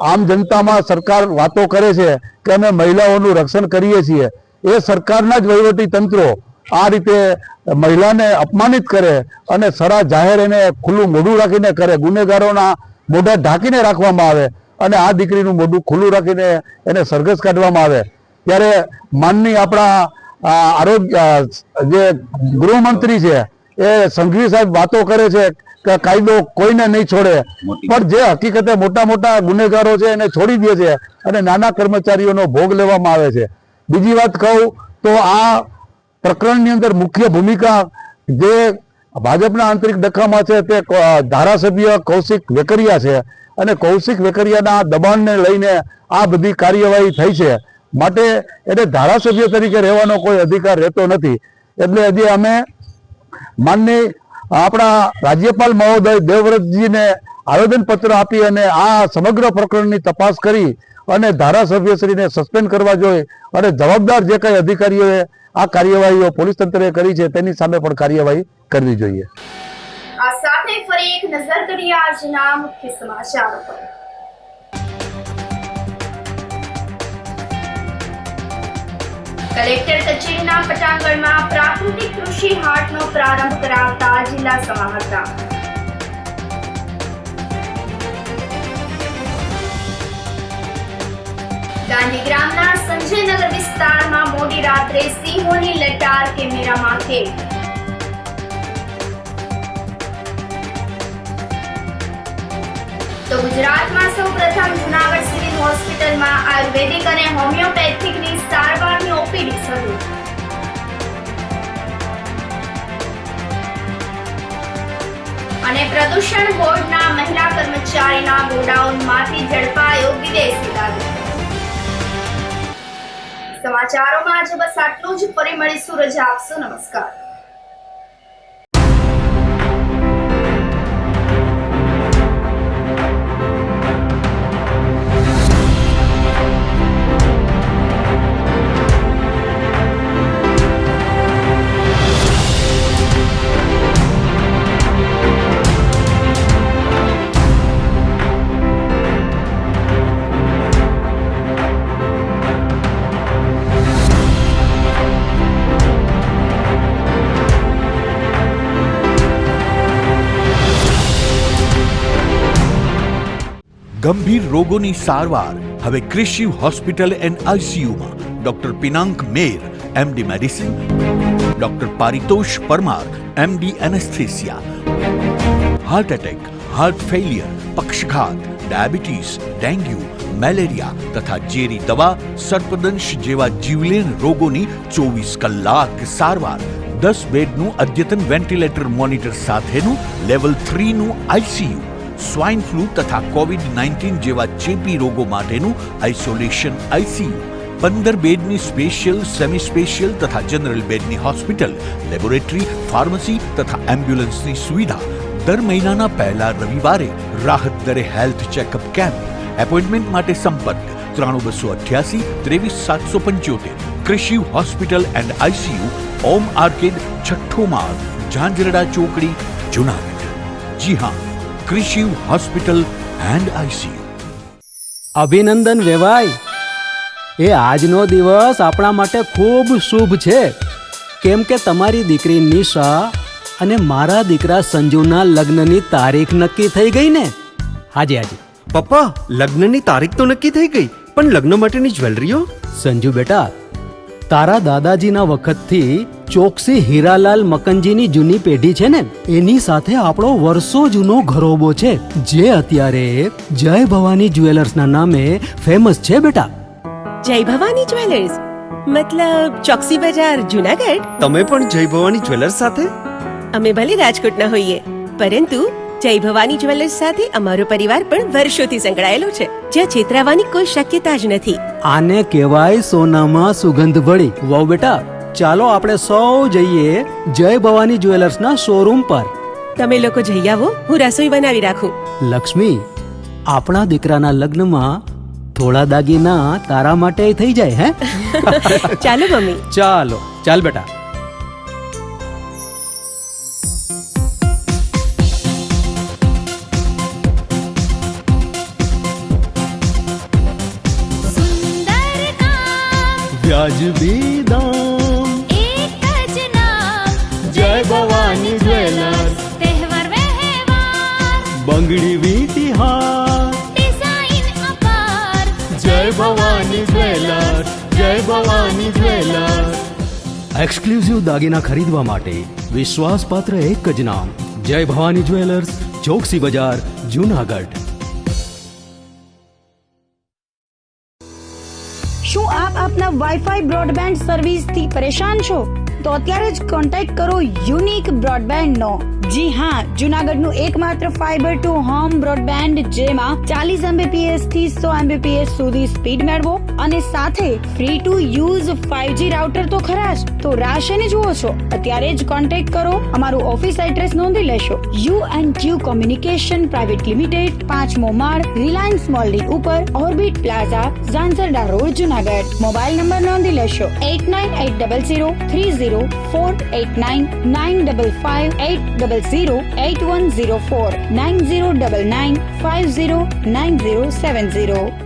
આમ જનતામાં સરકાર વાતો કરે છે કે અમે મહિલાઓનું રક્ષણ કરીએ છીએ, એ સરકારના જ વહીવટી તંત્રો આ રીતે મહિલાને અપમાનિત કરે અને સરા જાહેર એને ખુલ્લું મોઢું રાખીને કરે, ગુનેગારોના મોઢા ઢાંકીને રાખવામાં આવે અને આ દીકરીનું મોઢું ખુલ્લું રાખીને એને સરઘસ કાઢવામાં આવે, ત્યારે માનની આપણા આરોગ્ય જે ગૃહમંત્રી છે એ સંઘવી સાહેબ વાતો કરે છે કે કાયદો કોઈને નહીં છોડે, પણ જે હકીકતે મોટા ગુનેગારો છે એને છોડી દે છે અને નાના કર્મચારીઓનો ભોગ લેવામાં આવે છે. બીજી વાત કહું તો આ પ્રકરણની અંદર મુખ્ય ભૂમિકા જે ભાજપના આંતરિક ડખામાં છે તે ધારાસભ્ય કૌશિક વેકરિયા છે અને કૌશિક વેકરિયાના દબાણને લઈને આ બધી કાર્યવાહી થઈ છે, માટે એને ધારાસભ્ય તરીકે રહેવાનો કોઈ અધિકાર રહેતો નથી. એટલે હજી અમે માનની આપણા રાજ્યપાલ મહોદય દેવવ્રતજીને આવેદનપત્ર આપી અને આ સમગ્ર પ્રકરણની તપાસ કરી અને ધારાસભ્યશ્રીને સસ્પેન્ડ કરવા જોઈએ અને જવાબદાર જે કંઈ અધિકારીઓએ આ કાર્યવાહીઓ પોલીસ તંત્રએ કરી છે તેની સામે પણ કાર્યવાહી કરવી જોઈએ. આ સાથે ફરી એક નજર કરીએ આજના મુખ્ય સમાચારો પર. કલેક્ટર કચેરીના પટાંગણમાં પ્રાકૃતિક કૃષિ હાટનો પ્રારંભ કરાવતા જિલ્લા સમાહર્તા. ગાંધીગ્રામના સંજયનગર વિસ્તારમાં મોડી રાત્રે સિંહોની લટાર કેમેરામાં કેદ. તો ગુજરાતમાં સૌપ્રથમ જૂનાગઢ સિવિલ હોસ્પિટલમાં આયુર્વેદિક અને હોમિયોપેથિકની સારવારની ઓપીડી શરૂ. અને પ્રદૂષણ બોર્ડના મહિલા કર્મચારીના ગોડાઉનમાંથી ઝડપાયો વિદેશી દારૂ. સમાચારોમાં આજે બસ આટલું જ. ફરી મળીશું. રજા આપશો. નમસ્કાર. ગંભીર રોગોની સારવાર હવે ક્રિશિવ હોસ્પિટલ એન્ડ આઈસીયુમાં doctor Pinank Mer MD medicine, doctor Paritosh Parmar MD anaesthesia, heart attack, heart failure, પક્ષઘાત, ડાયાબિટીસ, ડેન્ગ્યુ, મેલેરિયા તથા ઝેરી દવા, સર્પદંશ જેવા જીવલેણ રોગોની 24 કલાક સારવાર, 10 બેડનું અદ્યતન વેન્ટિલેટર મોનિટર સાથેનું લેવલ 3નું આઈસીયુ, સ્વાઇન ફ્લૂ તથા કોવિડ-19 જેવા ચેપી રોગો માટેનું આઇસોલેશન આઈસીયુ, 15 બેડની સ્પેશિયલ, સેમી સ્પેશિયલ તથા જનરલ બેડની હોસ્પિટલ, લેબોરેટરી, ફાર્મસી તથા એમ્બ્યુલન્સની સુવિધા. દર મહિનાના પહેલા રવિવારે રાહત દરે હેલ્થ ચેકઅપ કેમ્પ. એપોઇન્ટમેન્ટ માટે સંપર્ક 9288 23775. કૃષિ hospital and ICU, Om arcade, છઠ્ઠો માળ, ઝાંઝરડા ચોકડી, જુનાગઢ. જી હા, કૃષિ હોસ્પિટલ એન્ડ આઈસીયુ. અભિનંદન વેવાય. એ આજનો દિવસ આપણા માટે ખૂબ શુભ છે, કેમ કે તમારી દીકરી નિશા અને મારા દીકરા સંજુના લગ્નની તારીખ નક્કી થઈ ગઈ ને. હાજી હાજી પપ્પા, લગ્નની તારીખ તો નક્કી થઈ ગઈ, પણ લગ્ન માટેની જ્વેલરીઓ? સંજુ બેટા, તારા દાદાજીના વખતથી ચોકસી હીરાલાલ મકનજીની જૂની પેઢી છે ને, એની સાથે આપણો વર્ષો જૂનો ઘરોબો છે, જે અત્યારે જય ભવાની જ્વેલર્સના નામે ફેમસ છે બેટા. જય ભવાની જ્વેલર્સ મતલબ ચોકસી બજાર, જુનાગઢ? તમે પણ જય ભવાની જ્વેલર્સ સાથે? અમે ભલે રાજકોટના હોઈએ, પરંતુ જય ભવાની જ્વેલર્સ સાથે અમારો પરિવાર પણ વર્ષોથી સંકળાયેલો છે, જ્યાં છેતરાવાની કોઈ શક્યતા જ નથી. આને કહેવાય સોનામાં સુગંધ ભળી. વાવ બેટા, ચાલો આપણે સૌ જઈએ જય ભવાની જ્વેલર્સના શોરૂમ પર. તમે લોકો જઈ આવો, હું રસોઈ બનાવી રાખું. લક્ષ્મી, આપણા દીકરાના લગ્નમાં થોડા દાગીના તારા માટે થઈ જાય. હે ચાલો મમ્મી. ચાલો ચાલ બેટા. વ્યાજબી દામ, એક જ નામ, જય ભવાની જ્વેલર્સ. તહેવાર વ્યવહાર, બંગડી વીટી હાર, ડિઝાઇન અપાર, જય ભવાની જ્વેલર્સ, જય ભવાની જ્વેલર્સ. એક્સક્લુઝિવ દાગીના ખરીદવા માટે વિશ્વાસપાત્ર એક જ નામ, જય ભવાની જ્વેલર્સ, ચોકસી બજાર, જુનાગઢ. શું આપ આપના વાઈફાઈ બ્રોડબેન્ડ સર્વિસથી પરેશાન છો? તો અત્યારે જ કોન્ટેક્ટ કરો યુનિક બ્રોડબેન્ડ નો. જી હા, જુનાગઢનું એકમાત્ર ફાઈબર ટુ હોમ બ્રોડબેન્ડ, જેમાં 40 Mbps થી 100 Mbps સુધી સ્પીડ મેળવો અને સાથે free to use 5G router તો ખરા જ. તો રાહ શેની જુઓ છો? અત્યારે જ કોન્ટેક્ટ કરો. અમારું ઓફિસ એડ્રેસ નોંધી લેશો. U&Q કોમ્યુનિકેશન પ્રાઇવેટ લિમિટેડ, 5મો માળ, રિલાયન્સ મોલની ઉપર, orbit plaza, Zanzarda road, Junagadh. Mobile number નોંધી લેશો 8980030489 955 800 8104 9099 509070.